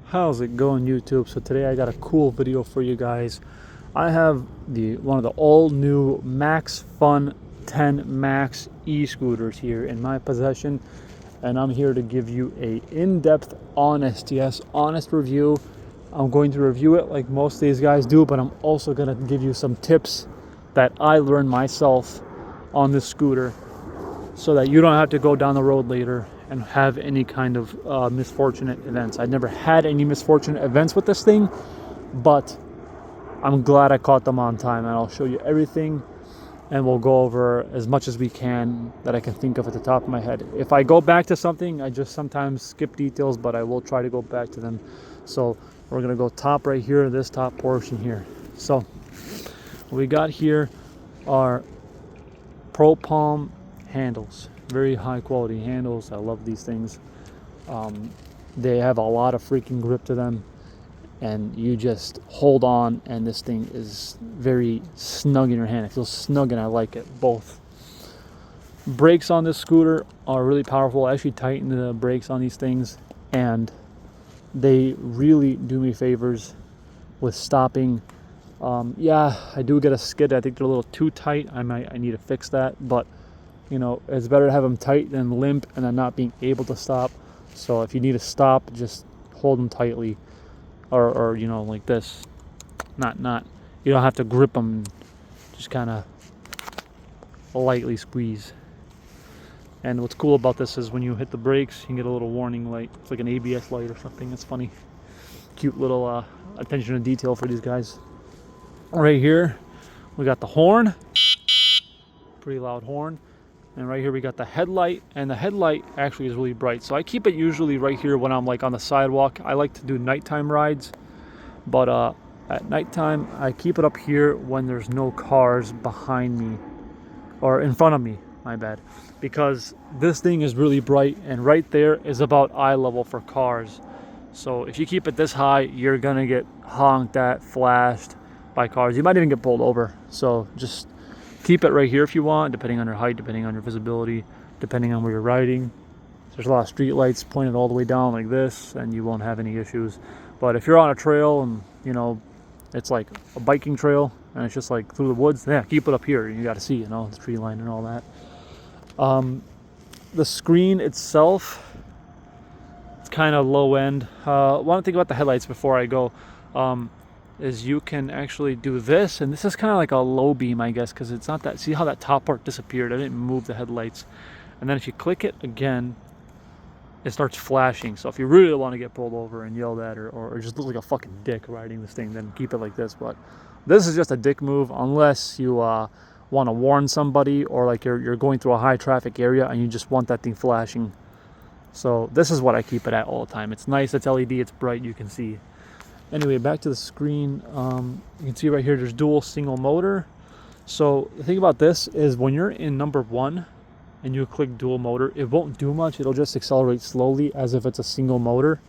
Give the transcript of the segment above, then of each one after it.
How's it going, YouTube? So today I got a cool video for you guys. I have one of the all new MAXFUN 10 Max e-scooters here in my possession, and I'm here to give you a in-depth, honest review. I'm going to review it like most of these guys do, but I'm also going to give you some tips that I learned myself on this scooter so that you don't have to go down the road later and have any kind of misfortunate events. I never had any misfortunate events with this thing, but I'm glad I caught them on time, and I'll show you everything, and we'll go over as much as we can that I can think of at the top of my head. If I go back to something, I just sometimes skip details, but I will try to go back to them. So we're gonna go top right here, this top portion here. So what we got here are Pro Palm handles. Very high quality handles. I love these things. They have a lot of freaking grip to them, and you just hold on, and this thing is very snug in your hand. It feels snug, and I like it. Both brakes on this scooter are really powerful. I actually tighten the brakes on these things, and they really do me favors with stopping. Yeah, I do get a skid. I think they're a little too tight. I need to fix that, but you know, it's better to have them tight than limp and then not being able to stop. So if you need to stop, just hold them tightly, or you know, like this. Not you don't have to grip them. Just kind of lightly squeeze. And what's cool about this is when you hit the brakes, you can get a little warning light. It's like an ABS light or something. It's funny, cute little attention to detail for these guys. Right here, we got the horn. Pretty loud horn. And right here we got the headlight, and the headlight actually is really bright. So I keep it usually right here when I'm like on the sidewalk. I like to do nighttime rides, but at nighttime I keep it up here when there's no cars behind me or in front of me, my bad, because this thing is really bright, and right there is about eye level for cars. So if you keep it this high, you're gonna get honked at, flashed by cars. You might even get pulled over. So just keep it right here if you want, depending on your height, depending on your visibility, depending on where you're riding. There's a lot of street lights pointed all the way down like this, and you won't have any issues. But if you're on a trail and, you know, it's like a biking trail and it's just like through the woods, yeah, keep it up here. You got to see, you know, the tree line and all that. The screen itself, it's kind of low end. One thing about the headlights before I go, is you can actually do this, and this is kind of like a low beam, I guess, because it's not that. See how that top part disappeared? I didn't move the headlights. And then if you click it again, it starts flashing. So if you really want to get pulled over and yelled at, or just look like a fucking dick riding this thing, then keep it like this. But this is just a dick move unless you want to warn somebody, or like you're going through a high traffic area and you just want that thing flashing. So this is what I keep it at all the time. It's nice, it's LED, it's bright, you can see. Anyway, back to the screen. You can see right here there's dual single motor. So the thing about this is when you're in number 1 and you click dual motor, it won't do much. It'll just accelerate slowly as if it's a single motor.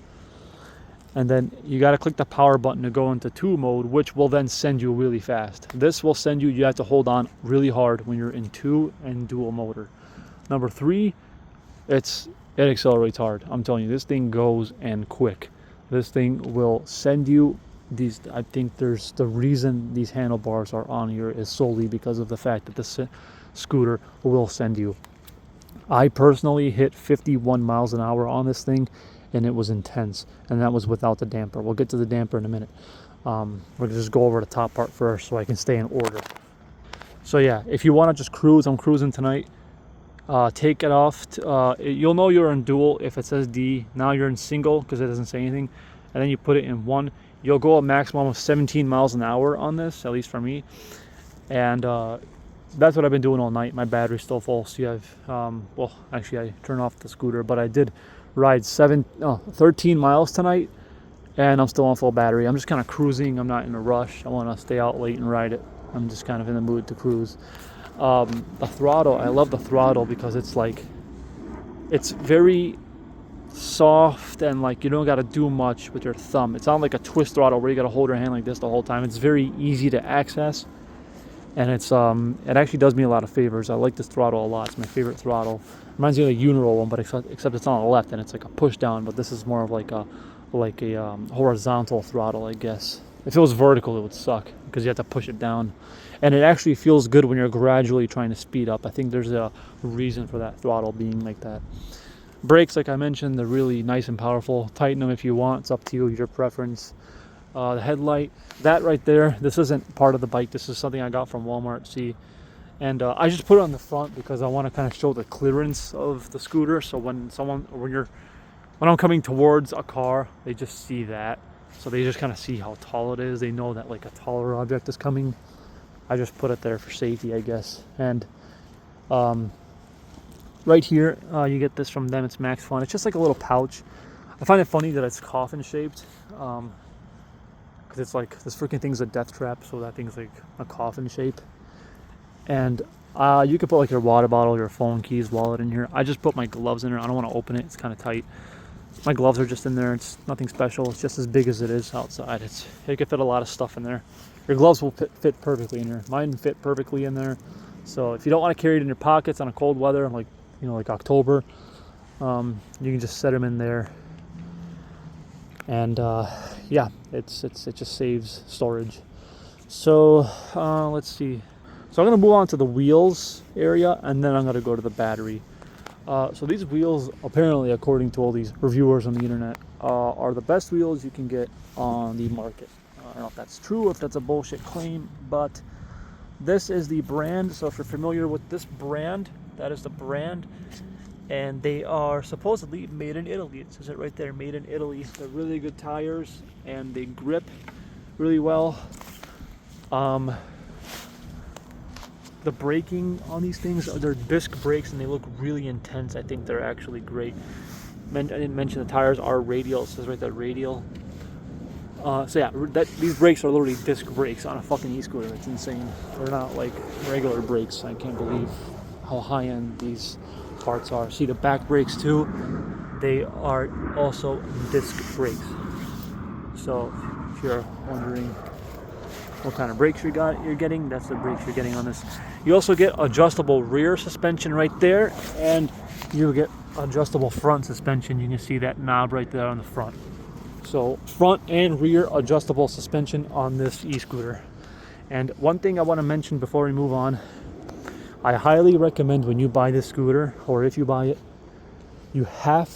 And then you got to click the power button to go into 2 mode, which will then send you really fast. This will send you have to hold on really hard when you're in 2 and dual motor. Number 3, it accelerates hard. I'm telling you, this thing goes and quick. This thing will send you these. I think there's the reason these handlebars are on here is solely because of the fact that this scooter will send you. I personally hit 51 miles an hour on this thing, and it was intense, and that was without the damper. We'll get to the damper in a minute. We're gonna just go over the top part first so I can stay in order. So yeah, if you want to just cruise, I'm cruising tonight. Take it off. You'll know you're in dual if it says D. Now you're in single because it doesn't say anything. And then you put it in 1. You'll go a maximum of 17 miles an hour on this, at least for me. And that's what I've been doing all night. My battery's still full. See, well, actually, I turned off the scooter, but I did ride 13 miles tonight, and I'm still on full battery. I'm just kind of cruising. I'm not in a rush. I want to stay out late and ride it. I'm just kind of in the mood to cruise. The throttle, I love the throttle because it's like, it's very soft, and like you don't got to do much with your thumb. It's not like a twist throttle where you got to hold your hand like this the whole time. It's very easy to access, and it's it actually does me a lot of favors. I like this throttle a lot. It's my favorite throttle. Reminds me of the Uniroll one, but except it's on the left and it's like a push down. But this is more of like a horizontal throttle, I guess. If it was vertical, it would suck because you have to push it down. And it actually feels good when you're gradually trying to speed up. I think there's a reason for that throttle being like that. Brakes, like I mentioned, they're really nice and powerful. Tighten them if you want. It's up to you, your preference. The headlight, that right there, this isn't part of the bike. This is something I got from Walmart. See, and I just put it on the front because I want to kind of show the clearance of the scooter. So when I'm coming towards a car, they just see that. So they just kind of see how tall it is. They know that like a taller object is coming. I just put it there for safety, I guess. And right here, you get this from them. It's MAXFUN. It's just like a little pouch. I find it funny that it's coffin shaped. Because it's like, this freaking thing's a death trap. So that thing's like a coffin shape. And you could put like your water bottle, your phone, keys, wallet in here. I just put my gloves in there. I don't want to open it. It's kind of tight. My gloves are just in there. It's nothing special. It's just as big as it is outside. It could fit a lot of stuff in there. Your gloves will fit perfectly in there. Mine fit perfectly in there. So if you don't want to carry it in your pockets on a cold weather, like like October, you can just set them in there. And yeah, it just saves storage. So let's see. So I'm gonna move on to the wheels area, and then I'm gonna go to the battery. So these wheels, apparently, according to all these reviewers on the internet, are the best wheels you can get on the market. I don't know if that's true or if that's a bullshit claim, but this is the brand. So if you're familiar with this brand, that is the brand. And they are supposedly made in Italy. It says it right there, made in Italy. They're really good tires and they grip really well. The braking on these things, they're disc brakes and they look really intense. I think they're actually great. I didn't mention the tires are radial. It says right there, radial. So yeah, these brakes are literally disc brakes on a fucking e-scooter. It's insane. They're not like regular brakes. I can't believe how high-end these parts are. See the back brakes too. They are also disc brakes. So if you're wondering what kind of brakes you're getting, that's the brakes you're getting on this. You also get adjustable rear suspension right there, and you get adjustable front suspension. You can see that knob right there on the front. So front and rear adjustable suspension on this e-scooter. And one thing I want to mention before we move on, I highly recommend when you buy this scooter, or if you buy it, you have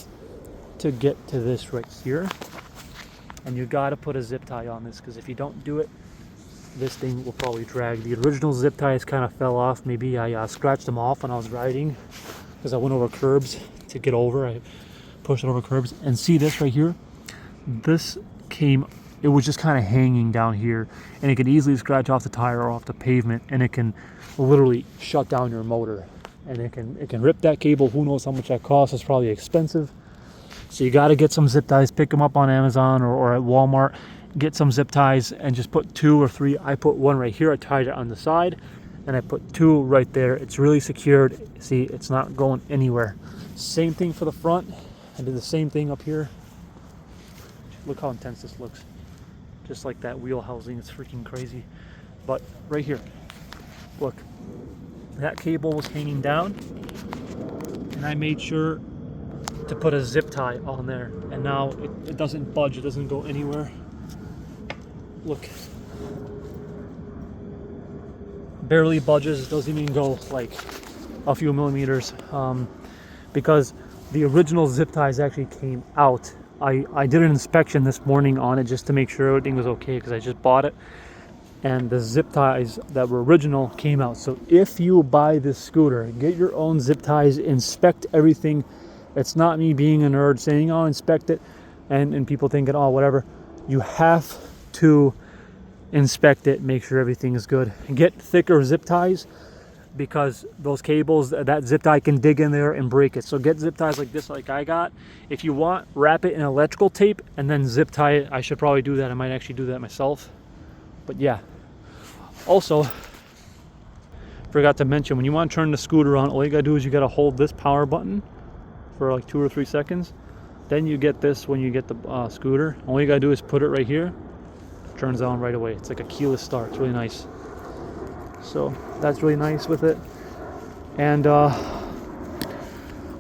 to get to this right here, and you got to put a zip tie on this, because if you don't do it, this thing will probably drag. The original zip ties kind of fell off. Maybe I scratched them off when I was riding because I went over curbs to get over. I pushed it over curbs, and see this right here? This it was just kind of hanging down here, and it could easily scratch off the tire or off the pavement, and it can literally shut down your motor, and it can rip that cable. Who knows how much that costs? It's probably expensive. So you got to get some zip ties, pick them up on Amazon or at Walmart. Get some zip ties and just put 2 or 3. I put one right here. I tied it on the side, and I put 2 right there. It's really secured. See, it's not going anywhere. Same thing for the front. I did the same thing up here. Look how intense this looks. Just like that wheel housing. It's freaking crazy. But right here, look, that cable was hanging down, and I made sure to put a zip tie on there, and now it doesn't budge. It doesn't go anywhere. Look, barely budges. It doesn't even go like a few millimeters, because the original zip ties actually came out. I did an inspection this morning on it just to make sure everything was okay, because I just bought it, and the zip ties that were original came out. So if you buy this scooter, get your own zip ties, inspect everything. It's not me being a nerd saying, oh, inspect it, and people thinking, oh, whatever. You have to inspect it, make sure everything is good. Get thicker zip ties, because those cables, that zip tie can dig in there and break it. So get zip ties like this, like I got. If you want, wrap it in electrical tape and then zip tie it. I should probably do that. I might actually do that myself. But yeah. Also, forgot to mention, when you want to turn the scooter on, all you gotta do is you gotta hold this power button for like 2 or 3 seconds. Then you get this when you get the scooter. All you gotta do is put it right here. It turns on right away. It's like a keyless start. It's really nice. So that's really nice with it. And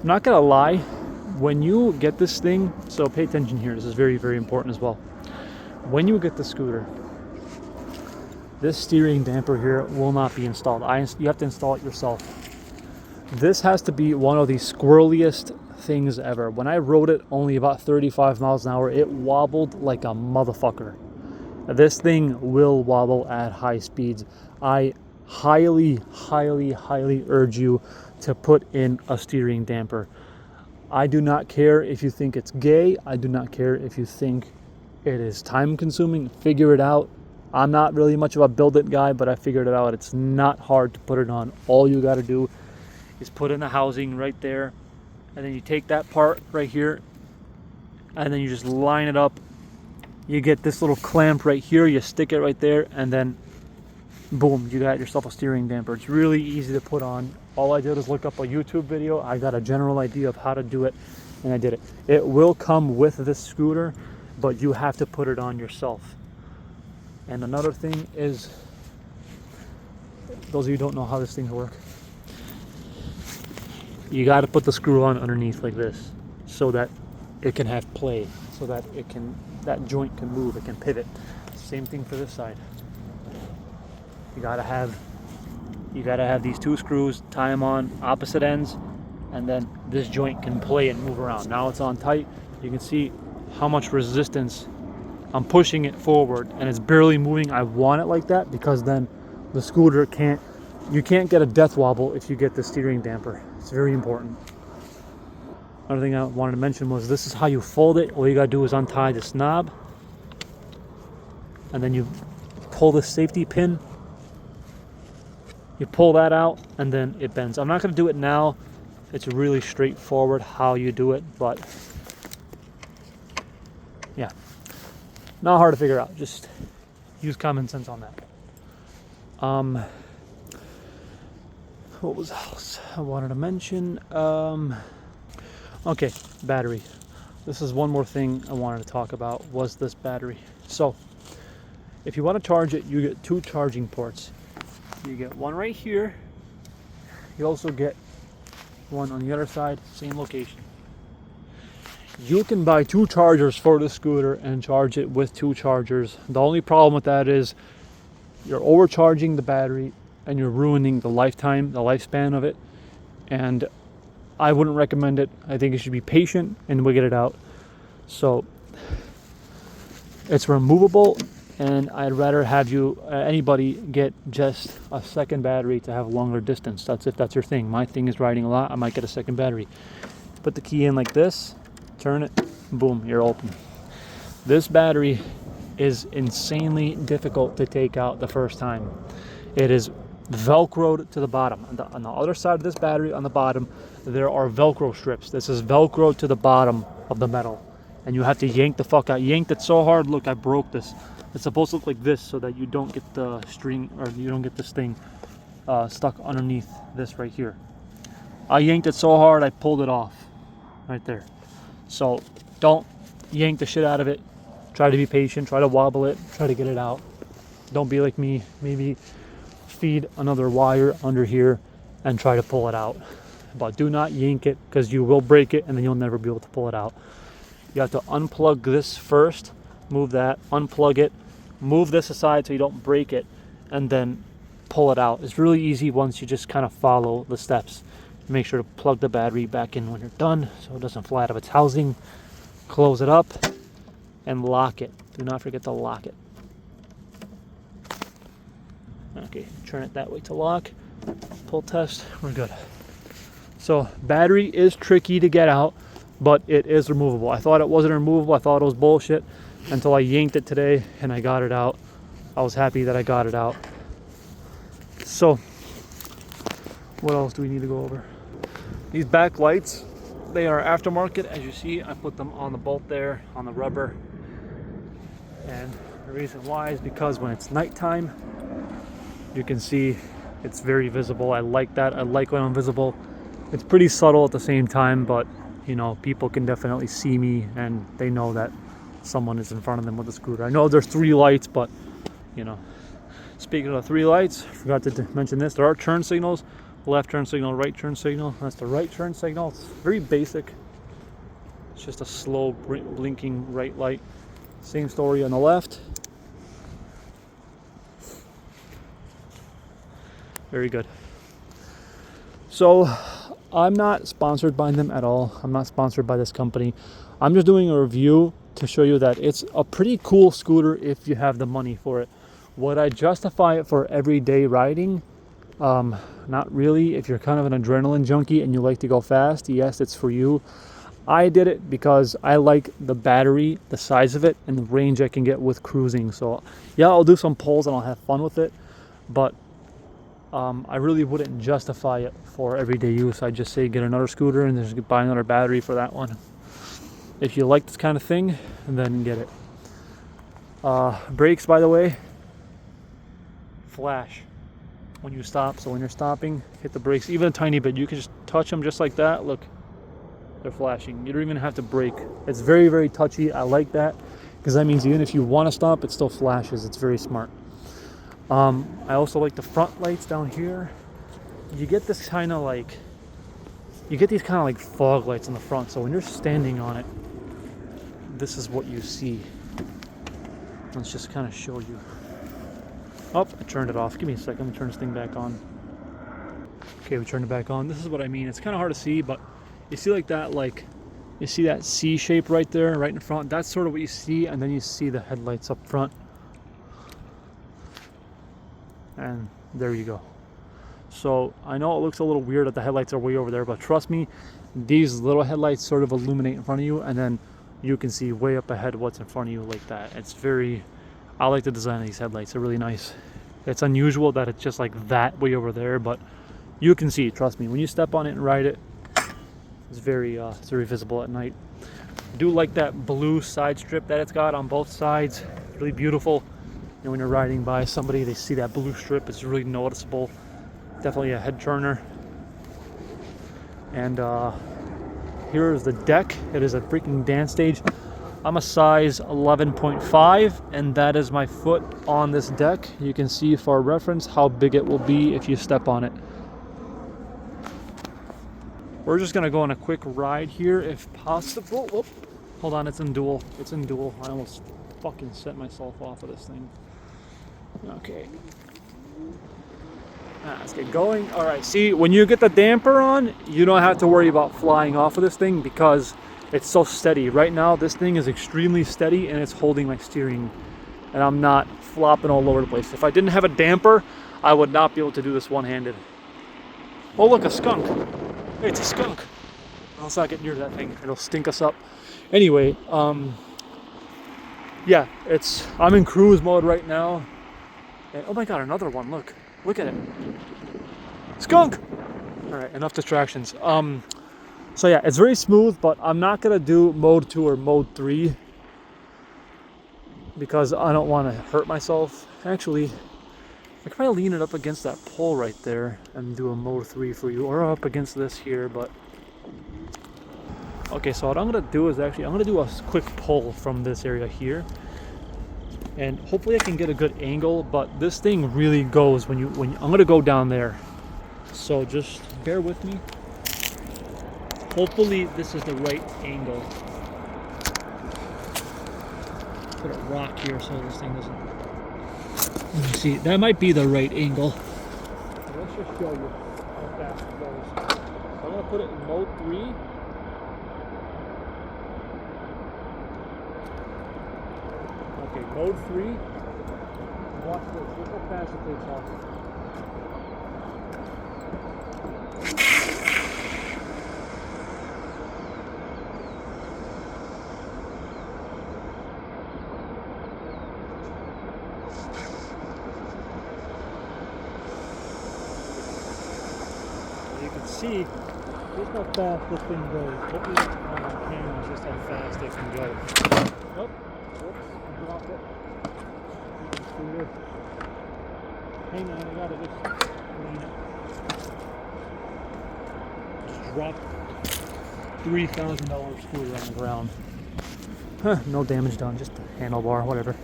I'm not gonna lie, when you get this thing, so pay attention here, this is very, very important as well. When you get the scooter, this steering damper here will not be installed. You have to install it yourself. This has to be one of the squirreliest things ever. When I rode it only about 35 miles an hour, it wobbled like a motherfucker. This thing will wobble at high speeds. I highly, highly, highly urge you to put in a steering damper. I do not care if you think it's gay. I do not care if you think it is time consuming. Figure it out. I'm not really much of a build it guy, but I figured it out. It's not hard to put it on. All you got to do is put in the housing right there, and then you take that part right here, and then you just line it up. You get this little clamp right here, you stick it right there, and then boom, you got yourself a steering damper. It's really easy to put on. All I did is look up a YouTube video. I got a general idea of how to do it, and I did it. It will come with this scooter, but you have to put it on yourself. And another thing is, those of you who don't know how this thing works, you got to put the screw on underneath like this so that it can have play, so that that joint can move, it can pivot. Same thing for this side. You gotta have these two screws, tie them on opposite ends, and then this joint can play and move around. Now it's on tight. You can see how much resistance I'm pushing it forward, and it's barely moving. I want it like that because then the scooter you can't get a death wobble if you get the steering damper. It's very important. Another thing I wanted to mention was this is how you fold it. All you gotta do is untie this knob, and then you pull the safety pin. You pull that out, and then it bends. I'm not gonna do it now. It's really straightforward how you do it, but yeah, not hard to figure out. Just use common sense on that. What was else I wanted to mention? Okay, battery. This is one more thing I wanted to talk about, was this battery. So if you want to charge it, you get two charging ports. You get one right here. You also get one on the other side, same location. You can buy two chargers for the scooter and charge it with two chargers. The only problem with that is you're overcharging the battery and you're ruining the lifespan of it. And I wouldn't recommend it. I think you should be patient and we'll get it out. So it's removable, and I'd rather have anybody get just a second battery to have longer distance. That's if that's your thing. My thing is riding a lot. I might get a second battery. Put the key in like this, turn it, boom, you're open. This battery is insanely difficult to take out the first time. It is velcroed to the bottom. On the other side of this battery, on the bottom, there are velcro strips. This is velcroed to the bottom of the metal, and you have to yank the fuck out. Yanked it so hard, look, I broke this. It's supposed to look like this so that you don't get the string, or you don't get this thing stuck underneath this right here. I yanked it so hard I pulled it off right there. So don't yank the shit out of it. Try to be patient, try to wobble it, try to get it out. Don't be like me. Maybe feed another wire under here and try to pull it out. But do not yank it, because you will break it and then you'll never be able to pull it out. You have to unplug this first, move that, unplug it, move this aside so you don't break it, and then pull it out. It's really easy once you just kind of follow the steps. Make sure to plug the battery back in when you're done so it doesn't fly out of its housing. Close it up and lock it. Do not forget to lock it. Okay, turn it that way to lock. Pull test, we're good. So battery is tricky to get out, but it is removable. I thought it wasn't removable. I thought it was bullshit until I yanked it today and I got it out. I was happy that I got it out. So what else do we need to go over? These back lights, they are aftermarket. As you see, I put them on the bolt there, on the rubber. And the reason why is because when it's nighttime, you can see it's very visible. I like that. I like when I'm visible. It's pretty subtle at the same time, but you know, people can definitely see me and they know that someone is in front of them with a scooter. I know there's 3 lights, but you know, speaking of 3 lights, I forgot to mention this. There are turn signals, left turn signal, right turn signal. That's the right turn signal. It's very basic. It's just a slow blinking right light. Same story on the left. Very good. So I'm not sponsored by them at all. I'm not sponsored by this company. I'm just doing a review to show you that it's a pretty cool scooter if you have the money for it. Would I justify it for everyday riding? Not really. If you're kind of an adrenaline junkie and you like to go fast, yes, it's for you. I did it because I like the battery, the size of it, and the range I can get with cruising. So yeah, I'll do some pulls and I'll have fun with it, but I really wouldn't justify it for everyday use. I'd just say get another scooter and just buy another battery for that one. If you like this kind of thing, then get it. Brakes, by the way, flash when you stop. So when you're stopping, hit the brakes even a tiny bit. You can just touch them just like that. Look, they're flashing. You don't even have to brake. It's very, very touchy. I like that because that means even if you want to stop, it still flashes. It's very smart. I also like the front lights down here. You get this kind of like, you get these kind of like fog lights on the front. So when you're standing on it, this is what you see. Let's just kind of show you. Oh, I turned it off. Give me a second. Let me turn this thing back on. Okay, we turned it back on. This is what I mean. It's kind of hard to see, but you see like that, like, you see that C shape right there, right in front? That's sort of what you see, and then you see the headlights up front. And there you go. So I know it looks a little weird that the headlights are way over there, but trust me, these little headlights sort of illuminate in front of you, and then you can see way up ahead what's in front of you like that. It's very, I like the design of these headlights. They're really nice. It's unusual that it's just like that way over there, but you can see, trust me, when you step on it and ride it, it's very visible at night. I do like that blue side strip that it's got on both sides. It's really beautiful. And when you're riding by somebody, they see that blue strip. It's really noticeable. Definitely a head turner. And here is the deck. It is a freaking dance stage. I'm a size 11.5, and that is my foot on this deck. You can see for reference how big it will be if you step on it. We're just gonna go on a quick ride here if possible. Whoop. Hold on, it's in dual. It's in dual. I almost fucking set myself off of this thing. Okay. Let's get going. All right, see, when you get the damper on, you don't have to worry about flying off of this thing because it's so steady. Right now, this thing is extremely steady and it's holding my steering, and I'm not flopping all over the place. If I didn't have a damper, I would not be able to do this one-handed. Oh, look, a skunk. Hey, it's a skunk. Let's not get near that thing. It'll stink us up. Anyway, yeah, I'm in cruise mode right now. And, oh my God, another one. Look at it. Skunk! All right, enough distractions. So yeah, it's very smooth, but I'm not gonna do mode 2 or mode 3 because I don't want to hurt myself. Actually, I could probably lean it up against that pole right there and do a mode 3 for you, or up against this here, but okay, so what I'm gonna do is I'm gonna do a quick pull from this area here, and hopefully I can get a good angle, but this thing really goes when I'm gonna go down there, so just bear with me. Hopefully this is the right angle. Put a rock here so this thing doesn't. Let me see, that might be the right angle. Let's just show you how fast it goes. So I'm gonna put it in mode 3. Okay, mode 3. Watch this. Look how fast it takes off. You can see just how fast this thing goes. Hopefully on camera just how fast it can go. Oh, whoops, I dropped it. Scooter. Hang on, I gotta just clean it. Just dropped $3,000 scooter on the ground. Huh, no damage done, just a handlebar, whatever.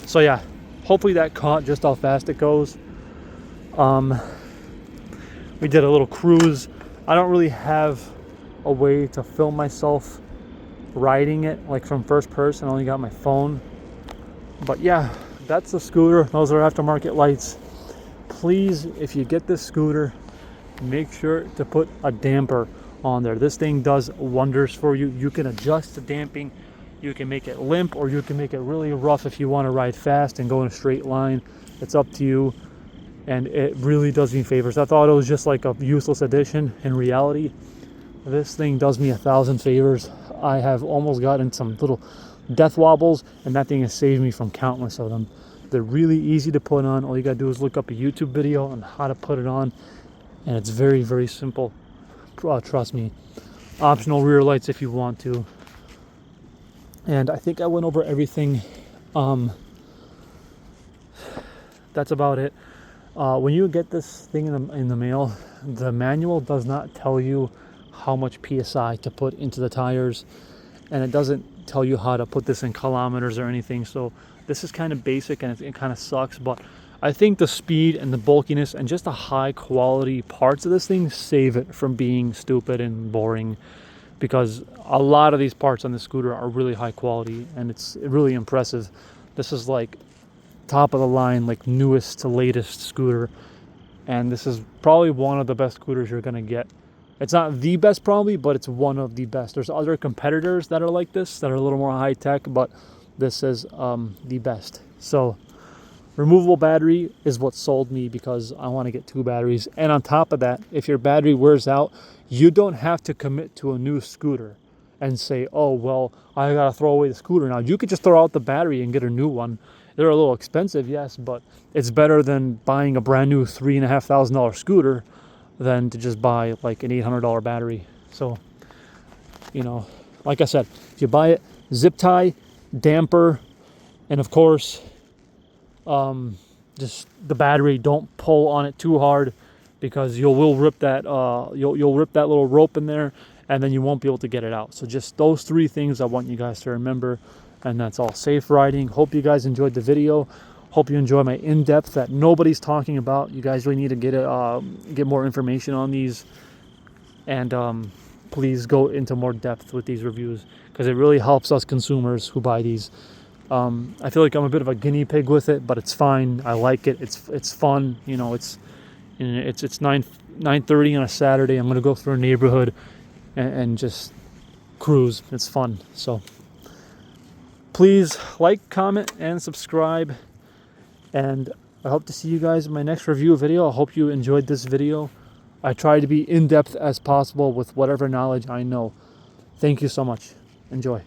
So yeah, hopefully that caught just how fast it goes. We did a little cruise. I don't really have a way to film myself riding it like from first person. I only got my phone. But yeah, that's the scooter. Those are aftermarket lights. Please, if you get this scooter, make sure to put a damper on there. This thing does wonders for you. You can adjust the damping. You can make it limp, or you can make it really rough if you want to ride fast and go in a straight line. It's up to you. And it really does me favors. I thought it was just like a useless addition. In reality, this thing does me 1,000 favors. I have almost gotten some little death wobbles, and that thing has saved me from countless of them. They're really easy to put on. All you gotta do is look up a YouTube video on how to put it on, and it's very, very simple. Trust me. Optional rear lights if you want to. And I think I went over everything. That's about it. When you get this thing in the mail, the manual does not tell you how much PSI to put into the tires, and it doesn't tell you how to put this in kilometers or anything. So this is kind of basic, and it kind of sucks, but I think the speed and the bulkiness and just the high quality parts of this thing save it from being stupid and boring, because a lot of these parts on the scooter are really high quality, and it's really impressive. This is like top of the line, like newest to latest scooter, and this is probably one of the best scooters you're gonna get. It's not the best probably, but it's one of the best. There's other competitors that are like this, that are a little more high tech, but this is the best. So removable battery is what sold me, because I want to get 2 batteries. And on top of that, if your battery wears out, you don't have to commit to a new scooter and say, oh, well, I gotta throw away the scooter now. You could just throw out the battery and get a new one. They're a little expensive, yes, but it's better than buying a brand new $3,500 scooter than to just buy like an $800 battery. So, you know, like I said, if you buy it, zip tie, damper, and of course, just the battery. Don't pull on it too hard, because you will rip that you'll rip that little rope in there, and then you won't be able to get it out. So just those 3 things I want you guys to remember, and that's all. Safe riding. Hope you guys enjoyed the video. Hope you enjoy my in-depth that nobody's talking about. You guys really need to get more information on these, and please go into more depth with these reviews, because it really helps us consumers who buy these. I feel like I'm a bit of a guinea pig with it, but it's fine. I like it. It's fun. You know, it's 9:30 on a Saturday. I'm gonna go through a neighborhood and just cruise. It's fun. So please like, comment, and subscribe. And I hope to see you guys in my next review video. I hope you enjoyed this video. I try to be in-depth as possible with whatever knowledge I know. Thank you so much. Enjoy.